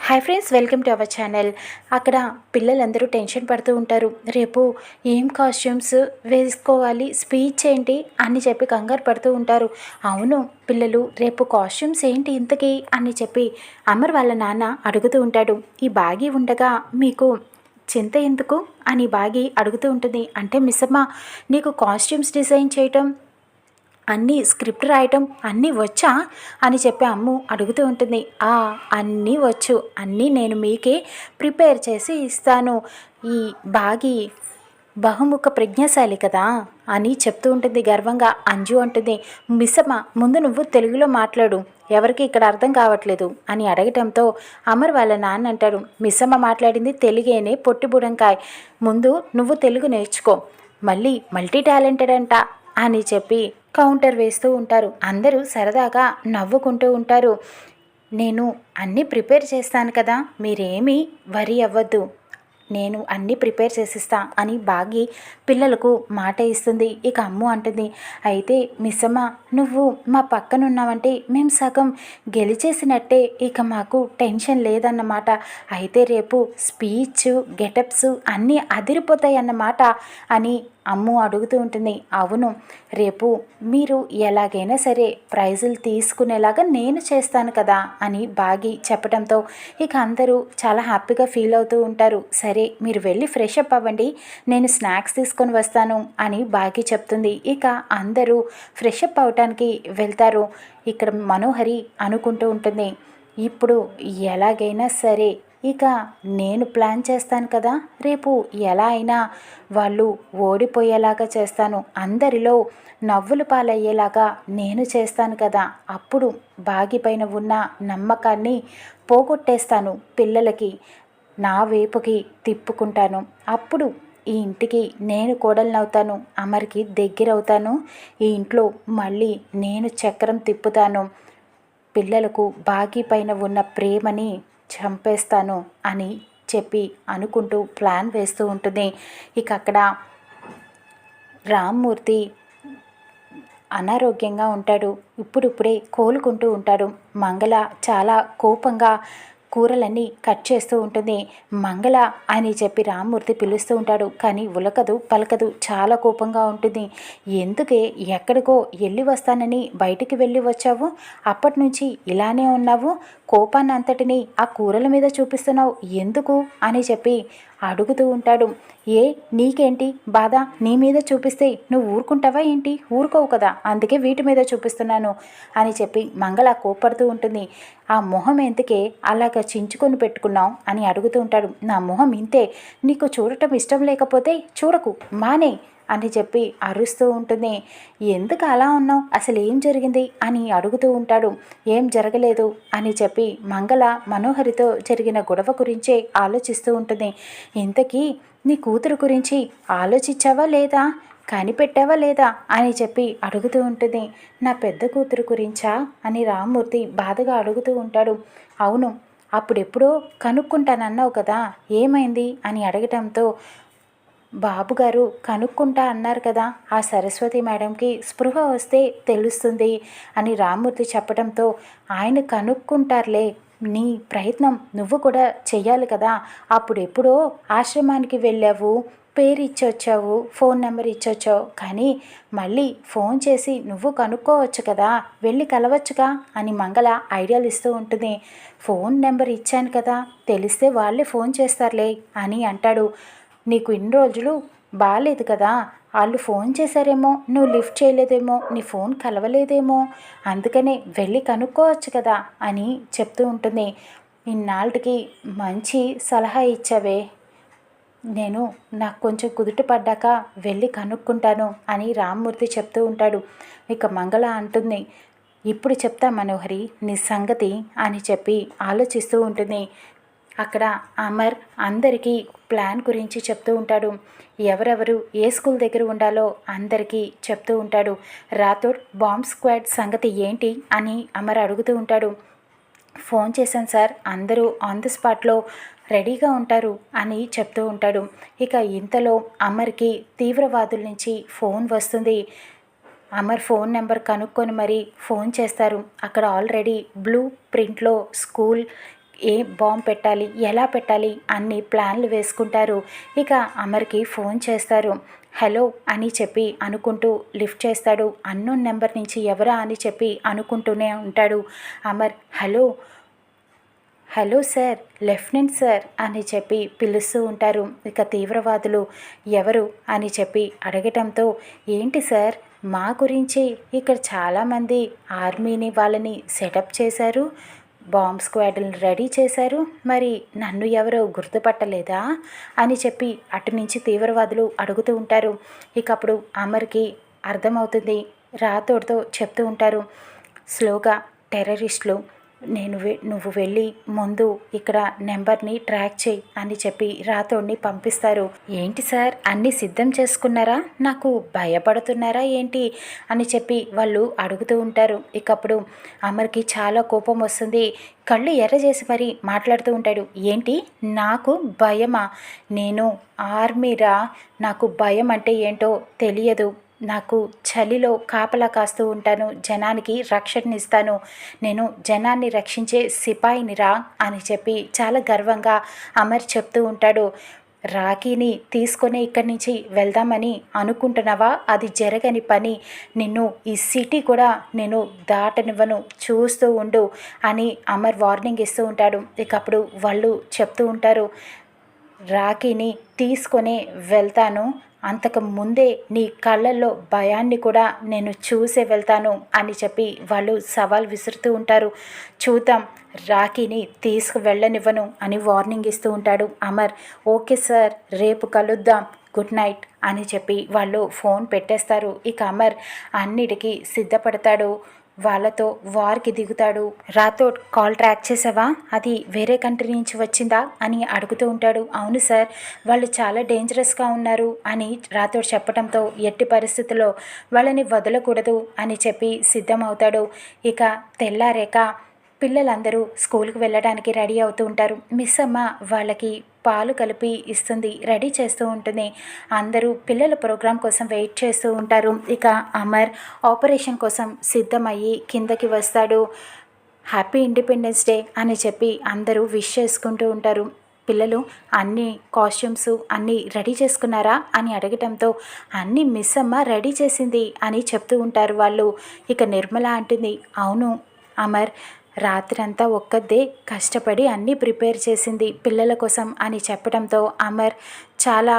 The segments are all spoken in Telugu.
Hi friends, welcome to our channel. అక్కడ పిల్లలందరూ టెన్షన్ పడుతూ ఉంటారు. రేపు ఏం కాస్ట్యూమ్స్ వేసుకోవాలి, స్పీచ్ ఏంటి అని చెప్పి కంగారు పడుతూ ఉంటారు. అవును పిల్లలు, రేపు కాస్ట్యూమ్స్ ఏంటి ఇంతకీ అని చెప్పి అమర్ వాళ్ళ నాన్న అడుగుతూ ఉంటాడు. ఈ బాగి ఉండగా మీకు చింత ఎందుకు అని బాగి అడుగుతూ ఉంటుంది. అంటే మిస్సమ్మ, నీకు కాస్ట్యూమ్స్ డిజైన్ చేయటం, అన్నీ స్క్రిప్ట్ రాయటం అన్నీ వచ్చా అని చెప్పి అమ్ము అడుగుతూ ఉంటుంది. అన్నీ వచ్చు, అన్నీ నేను మీకే ప్రిపేర్ చేసి ఇస్తాను. ఈ బాగి బహుముఖ ప్రజ్ఞాశాలి కదా అని చెప్తూ ఉంటుంది గర్వంగా. అంజు అంటుంది, మిస్సమ్మ ముందు నువ్వు తెలుగులో మాట్లాడు, ఎవరికి ఇక్కడ అర్థం కావట్లేదు అని అడగటంతో అమర్ వాళ్ళ నాన్న అంటారు, మిస్సమ్మ మాట్లాడింది తెలుగేనే పొట్టి బుడంకాయ్, ముందు నువ్వు తెలుగు నేర్చుకో, మళ్ళీ మల్టీ టాలెంటెడ్ అంట అని చెప్పి కౌంటర్ వేస్తూ ఉంటారు. అందరూ సరదాగా నవ్వుకుంటూ ఉంటారు. నేను అన్నీ ప్రిపేర్ చేస్తాను కదా, మీరేమీ వరీ అవ్వద్దు, నేను అన్నీ ప్రిపేర్ చేసిస్తా అని బాగి పిల్లలకు మాట ఇస్తుంది. ఇక అమ్ము అంటుంది, అయితే మిస్సమ్మ నువ్వు మా పక్కనున్నావంటే మేము సగం గెలిచేసినట్టే, ఇక మాకు టెన్షన్ లేదన్నమాట. అయితే రేపు స్పీచ్ గెటప్స్ అన్నీ అదిరిపోతాయి అన్నమాట అని అమ్ము అడుగుతూ ఉంటుంది. అవును, రేపు మీరు ఎలాగైనా సరే ప్రైజులు తీసుకునేలాగా నేను చేస్తాను కదా అని బాగి చెప్పడంతో ఇక అందరూ చాలా హ్యాపీగా ఫీల్ అవుతూ ఉంటారు. సరే మీరు వెళ్ళి ఫ్రెష్ అప్ అవ్వండి, నేను స్నాక్స్ తీసుకొని వస్తాను అని బాగి చెప్తుంది. ఇక అందరూ ఫ్రెష్ అప్ అవటానికి వెళ్తారు. ఇక్కడ మనోహరి అనుకుంటూ ఉంటుంది, ఇప్పుడు ఎలాగైనా సరే ఇక నేను ప్లాన్ చేస్తాను కదా, రేపు ఎలా అయినా వాళ్ళు ఓడిపోయేలాగా చేస్తాను, అందరిలో నవ్వులు పాలయ్యేలాగా నేను చేస్తాను కదా, అప్పుడు బాగిపైన ఉన్న నమ్మకాన్ని పోగొట్టేస్తాను, పిల్లలకి నా వైపుకి తిప్పుకుంటాను, అప్పుడు ఈ ఇంటికి నేను కోడలనవుతాను, అమర్కి దగ్గరవుతాను, ఈ ఇంట్లో మళ్ళీ నేను చక్రం తిప్పుతాను, పిల్లలకు బాగి పైన ఉన్న ప్రేమని చంపేస్తాను అని చెప్పి అనుకుంటూ ప్లాన్ వేస్తూ ఉంటుంది. ఇక అక్కడ రామ్మూర్తి అనారోగ్యంగా ఉంటాడు. ఇప్పుడిప్పుడే కోలుకుంటూ ఉంటాడు. మంగళ చాలా కోపంగా కూరలన్నీ కట్ చేస్తూ ఉంటుంది. మంగళ అని చెప్పి రామ్మూర్తి పిలుస్తూ ఉంటాడు. కానీ ఉలకదు పలకదు, చాలా కోపంగా ఉంటుంది. ఎందుకే ఎక్కడికో వెళ్ళి వస్తానని బయటికి వెళ్ళి వచ్చావు, అప్పటి నుంచి ఇలానే ఉన్నావు, కోపాన్ని అంతటిని ఆ కూరల మీద చూపిస్తున్నావు ఎందుకు అని చెప్పి అడుగుతూ ఉంటాడు. నీకేంటి బాధ, నీ మీద చూపిస్తే నువ్వు ఊరుకుంటావా ఏంటి, ఊరుకోవు కదా, అందుకే వీటి మీద చూపిస్తున్నాను అని చెప్పి మంగళ కోపడుతూ ఉంటుంది. ఆ మొహం ఎందుకే అలాగ చించుకొని పెట్టుకున్నావు అని అడుగుతూ ఉంటాడు. నా మొహం ఇంతే, నీకు చూడటం ఇష్టం లేకపోతే చూడకు, మానే అని చెప్పి అరుస్తూ ఉంటుంది. ఎందుకు అలా ఉన్నావు, అసలు ఏం జరిగింది అని అడుగుతూ ఉంటాడు. ఏం జరగలేదు అని చెప్పి మంగళ మనోహరితో జరిగిన గొడవ గురించే ఆలోచిస్తూ ఉంటుంది. ఇంతకీ నీ కూతురు గురించి ఆలోచించావా లేదా, కనిపెట్టావా లేదా అని చెప్పి అడుగుతూ ఉంటుంది. నా పెద్ద కూతురు గురించా అని రామ్మూర్తి బాధగా అడుగుతూ ఉంటాడు. అవును, అప్పుడెప్పుడో కనుక్కుంటానన్నావు కదా, ఏమైంది అని అడగటంతో బాబుగారు కనుక్కుంటా అన్నారు కదా, ఆ సరస్వతి మేడంకి స్పృహ వస్తే తెలుస్తుంది అని రామ్మూర్తి చెప్పడంతో ఆయన కనుక్కుంటారులే, నీ ప్రయత్నం నువ్వు కూడా చెయ్యాలి కదా, అప్పుడెప్పుడో ఆశ్రమానికి వెళ్ళావు, పేరు ఇచ్చొచ్చావు, ఫోన్ నెంబర్ ఇచ్చొచ్చావు, కానీ మళ్ళీ ఫోన్ చేసి నువ్వు కనుక్కోవచ్చు కదా, వెళ్ళి కలవచ్చుగా అని మంగళ ఐడియాలు ఇస్తూ ఉంటుంది. ఫోన్ నెంబర్ ఇచ్చాను కదా, తెలిస్తే వాళ్ళే ఫోన్ చేస్తారులే అని అంటాడు. నీకు ఇన్ని రోజులు బాగాలేదు కదా, వాళ్ళు ఫోన్ చేశారేమో, నువ్వు లిఫ్ట్ చేయలేదేమో, నీ ఫోన్ కలవలేదేమో, అందుకనే వెళ్ళి కనుక్కోవచ్చు కదా అని చెప్తూ ఉంటుంది. ఇన్నాళ్ళకి మంచి సలహా ఇచ్చావే, నేను నాకు కొంచెం కుదుట పడ్డాక వెళ్ళి కనుక్కుంటాను అని రామ్మూర్తి చెప్తూ ఉంటాడు. ఇక మంగళ అంటుంది, ఇప్పుడు చెప్తా మనోహరి నీ సంగతి అని చెప్పి ఆలోచిస్తూ ఉంటుంది. అక్కడ అమర్ అందరికీ ప్లాన్ గురించి చెప్తూ ఉంటాడు. ఎవరెవరు ఏ స్కూల్ దగ్గర ఉండాలో అందరికీ చెప్తూ ఉంటాడు. రాథోడ్ బాంబ్ స్క్వాడ్ సంగతి ఏంటి అని అమర్ అడుగుతూ ఉంటాడు. ఫోన్ చేశాను సార్, అందరూ ఆన్ ది స్పాట్లో రెడీగా ఉంటారు అని చెప్తూ ఉంటాడు. ఇక ఇంతలో అమర్కి తీవ్రవాదుల నుంచి ఫోన్ వస్తుంది. అమర్ ఫోన్ నెంబర్ కనుక్కొని మరీ ఫోన్ చేస్తారు. అక్కడ ఆల్రెడీ బ్లూ ప్రింట్లో స్కూల్ ఏ బాంబు పెట్టాలి, ఎలా పెట్టాలి అన్ని ప్లాన్లు వేసుకుంటారు. ఇక అమర్కి ఫోన్ చేస్తారు. హలో అని చెప్పి అనుకుంటూ లిఫ్ట్ చేస్తాడు. అన్నోన్ నెంబర్ నుంచి ఎవరా అని చెప్పి అనుకుంటూనే ఉంటాడు Amar. Hello hello sir, lieutenant sir అని చెప్పి పిలుస్తూ ఉంటారు. ఇక తీవ్రవాదులు ఎవరు అని చెప్పి అడగటంతో, ఏంటి సార్ మా గురించి ఇక్కడ చాలామంది ఆర్మీని వాళ్ళని సెటప్ చేశారు, బాంబ్ స్క్వాడ్ని రెడీ చేశారు, మరి నన్ను ఎవరో గుర్తుపట్టలేదా అని చెప్పి అటు నుంచి తీవ్రవాదులు అడుగుతూ ఉంటారు. ఇక అప్పుడు అమర్కి అర్థమవుతుంది. రాథోడ్తో చెప్తూ ఉంటారు స్లోగా, టెర్రరిస్టులు నువ్వు వెళ్ళి ముందు ఇక్కడ నెంబర్ని ట్రాక్ చేయి అని చెప్పి రాథోడ్ని పంపిస్తారు. ఏంటి సార్ అన్నీ సిద్ధం చేసుకున్నారా, నాకు భయపడుతున్నారా ఏంటి అని చెప్పి వాళ్ళు అడుగుతూ ఉంటారు. ఇక అప్పుడు అమర్కి చాలా కోపం వస్తుంది. కళ్ళు ఎర్ర చేసి మరీ మాట్లాడుతూ ఉంటాడు. ఏంటి నాకు భయమా? నేను ఆర్మీరా, నాకు భయం అంటే ఏంటో తెలియదు. నాకు చలిలో కాపలా కాస్తూ ఉంటాను, జనానికి రక్షణనిస్తాను, నేను జనాన్ని రక్షించే సిపాయినిరా అని చెప్పి చాలా గర్వంగా అమర్ చెప్తూ ఉంటాడు. రాఖీని తీసుకొని ఇక్కడి నుంచి వెళ్దామని అనుకుంటున్నావా? అది జరగని పని. నిన్ను ఈ సిటీ కూడా నేను దాటనివ్వను, చూస్తూ ఉండు అని అమర్ వార్నింగ్ ఇస్తూ ఉంటాడు. ఇక అప్పుడు వాళ్ళు చెప్తూ ఉంటారు, రాఖీని తీసుకొని వెళ్తాను, అంతకు ముందే నీ కళ్ళల్లో భయాన్ని కూడా నేను చూసే వెళ్తాను అని చెప్పి వాళ్ళు సవాల్ విసురుతూ ఉంటారు. చూద్దాం, రాఖీని తీసుకువెళ్ళనివ్వను అని వార్నింగ్ ఇస్తూ ఉంటాడు అమర్. ఓకే సార్, రేపు కలుద్దాం, గుడ్ నైట్ అని చెప్పి వాళ్ళు ఫోన్ పెట్టేస్తారు. ఇక అమర్ అన్నిటికీ సిద్ధపడతాడు. వాళ్ళతో వార్కి దిగుతాడు. రాథోడ్ కాల్ ట్రాక్ చేసావా, అది వేరే కంట్రీ నుంచి వచ్చిందా అని అడుగుతూ ఉంటాడు. అవును సార్, వాళ్ళు చాలా డేంజరస్గా ఉన్నారు అని రాథోడ్ చెప్పడంతో ఎట్టి పరిస్థితుల్లో వాళ్ళని వదలకూడదు అని చెప్పి సిద్ధమవుతాడు. ఇక తెల్లారేక పిల్లలందరూ స్కూల్కి వెళ్ళడానికి రెడీ అవుతూ ఉంటారు. మిస్ అమ్మ వాళ్ళకి పాలు కలిపి ఇస్తుంది, రెడీ చేస్తూ ఉంటుంది. అందరూ పిల్లల ప్రోగ్రాం కోసం వెయిట్ చేస్తూ ఉంటారు. ఇక అమర్ ఆపరేషన్ కోసం సిద్ధమయ్యి కిందకి వస్తాడు. హ్యాపీ ఇండిపెండెన్స్ డే అని చెప్పి అందరూ విష్ చేసుకుంటూ ఉంటారు. పిల్లలు అన్ని కాస్ట్యూమ్స్ అన్నీ రెడీ చేసుకున్నారా అని అడగటంతో అన్నీ మిస్ అమ్మ రెడీ చేసింది అని చెప్తూ ఉంటారు వాళ్ళు. ఇక నిర్మల అంటుంది, అవును అమర్, రాత్రంతా ఒక్కదే కష్టపడి అన్నీ ప్రిపేర్ చేసింది పిల్లల కోసం అని చెప్పడంతో అమర్ చాలా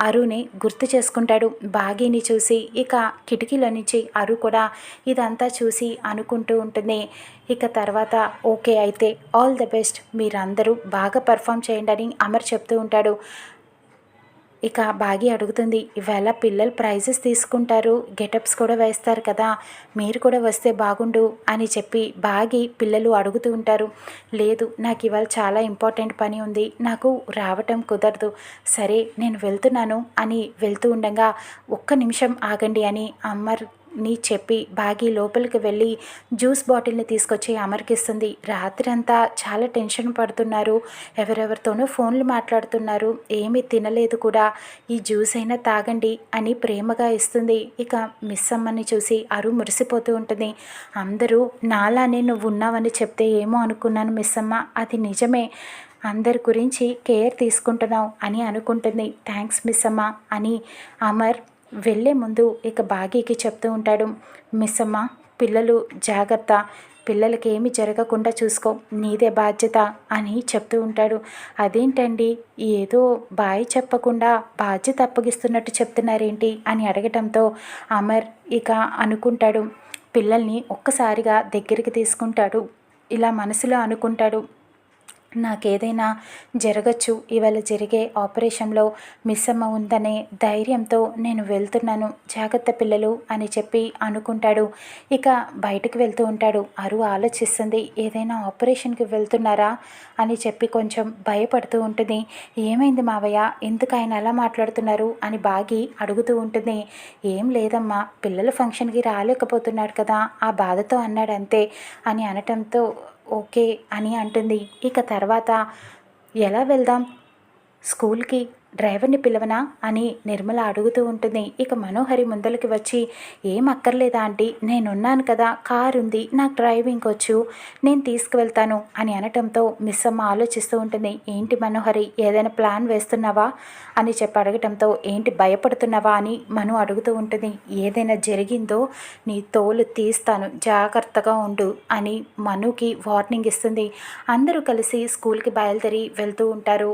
అరుని గుర్తు చేసుకుంటాడు బాగీని చూసి. ఇక కిటికీల నుంచి అరు కూడా ఇదంతా చూసి అనుకుంటూ ఉంటుంది. ఇక తర్వాత ఓకే అయితే ఆల్ ద బెస్ట్, మీరందరూ బాగా పర్ఫామ్ చేయండి అని అమర్ చెప్తూ ఉంటాడు. ఇక బాగి అడుగుతుంది, ఇవాళ పిల్లలు ప్రైజెస్ తీసుకుంటారు, గెటప్స్ కూడా వేస్తారు కదా, మీరు కూడా వస్తే బాగుండు అని చెప్పి బాగి పిల్లలు అడుగుతూ ఉంటారు. లేదు, నాకు ఇవాళ చాలా ఇంపార్టెంట్ పని ఉంది, నాకు రావటం కుదరదు, సరే నేను వెళ్తున్నాను అని వెళ్తూ ఉండగా ఒక్క నిమిషం ఆగండి అని అమర్ని చెప్పి బాగి లోపలికి వెళ్ళి జ్యూస్ బాటిల్ని తీసుకొచ్చి అమర్కిస్తుంది. రాత్రంతా చాలా టెన్షన్ పడుతున్నారు, ఎవరెవరితోనో ఫోన్లు మాట్లాడుతున్నారు, ఏమీ తినలేదు కూడా, ఈ జ్యూస్ అయినా తాగండి అని ప్రేమగా ఇస్తుంది. ఇక మిస్ అమ్మని చూసి అరు మురిసిపోతూ ఉంటుంది. అందరూ నాలానే నువ్వు ఉన్నావని చెప్తే ఏమో అనుకున్నాను మిస్ అమ్మ, అది నిజమే, అందరి గురించి కేర్ తీసుకుంటున్నావు అని అనుకుంటుంది. థ్యాంక్స్ మిస్ అమ్మ అని అమర్ వెళ్ళే ముందు ఇక బాగీకి చెప్తూ ఉంటాడు. మిస్ అమ్మ, పిల్లలు జాగ్రత్త, పిల్లలకి ఏమి జరగకుండా చూసుకో, నీదే బాధ్యత అని చెప్తూ ఉంటాడు. అదేంటండి, ఏదో బాయ్ చెప్పకుండా బాధ్యత అప్పగిస్తున్నట్టు చెప్తున్నారేంటి అని అడగటంతో అమర్ ఇక అనుకుంటాడు. పిల్లల్ని ఒక్కసారిగా దగ్గరికి తీసుకుంటాడు. ఇలా మనసులో అనుకుంటాడు, నాకేదైనా జరగచ్చు, ఇవాళ జరిగే ఆపరేషన్లో మిస్ అమ్మ ఉందనే ధైర్యంతో నేను వెళ్తున్నాను, జాగ్రత్త పిల్లలు అని చెప్పి అనుకుంటాడు. ఇక బయటకు వెళ్తూ ఉంటాడు. అరు ఆలోచిస్తుంది, ఏదైనా ఆపరేషన్కి వెళ్తున్నారా అని చెప్పి కొంచెం భయపడుతూ ఉంటుంది. ఏమైంది మావయ్య, ఎందుకు ఆయన అలా మాట్లాడుతున్నారు అని బాగి అడుగుతూ ఉంటుంది. ఏం లేదమ్మా, పిల్లల ఫంక్షన్కి రాలేకపోతున్నాడు కదా, ఆ బాధతో అన్నాడు అంతే అని అనటంతో ఓకే అని అంటుంది. ఇక తర్వాత ఎలా వెళ్దాం, స్కూల్కి డ్రైవర్ని పిలవనా అని నిర్మల అడుగుతూ ఉంటుంది. ఇక మనోహరి ముందలకి వచ్చి ఏం అక్కర్లేదా ఆంటీ, నేనున్నాను కదా, కారు ఉంది, నాకు డ్రైవింగ్ వచ్చు, నేను తీసుకువెళ్తాను అని అనటంతో మిస్ అమ్మ ఆలోచిస్తూ ఉంటుంది. ఏంటి మనోహరి, ఏదైనా ప్లాన్ వేస్తున్నావా అని చెప్పి అడగటంతో ఏంటి భయపడుతున్నావా అని మను అడుగుతూ ఉంటుంది. ఏదైనా జరిగిందో నీ తోలు తీస్తాను, జాగ్రత్తగా ఉండు అని మనుకి వార్నింగ్ ఇస్తుంది. అందరూ కలిసి స్కూల్కి బయలుదేరి వెళ్తూ ఉంటారు.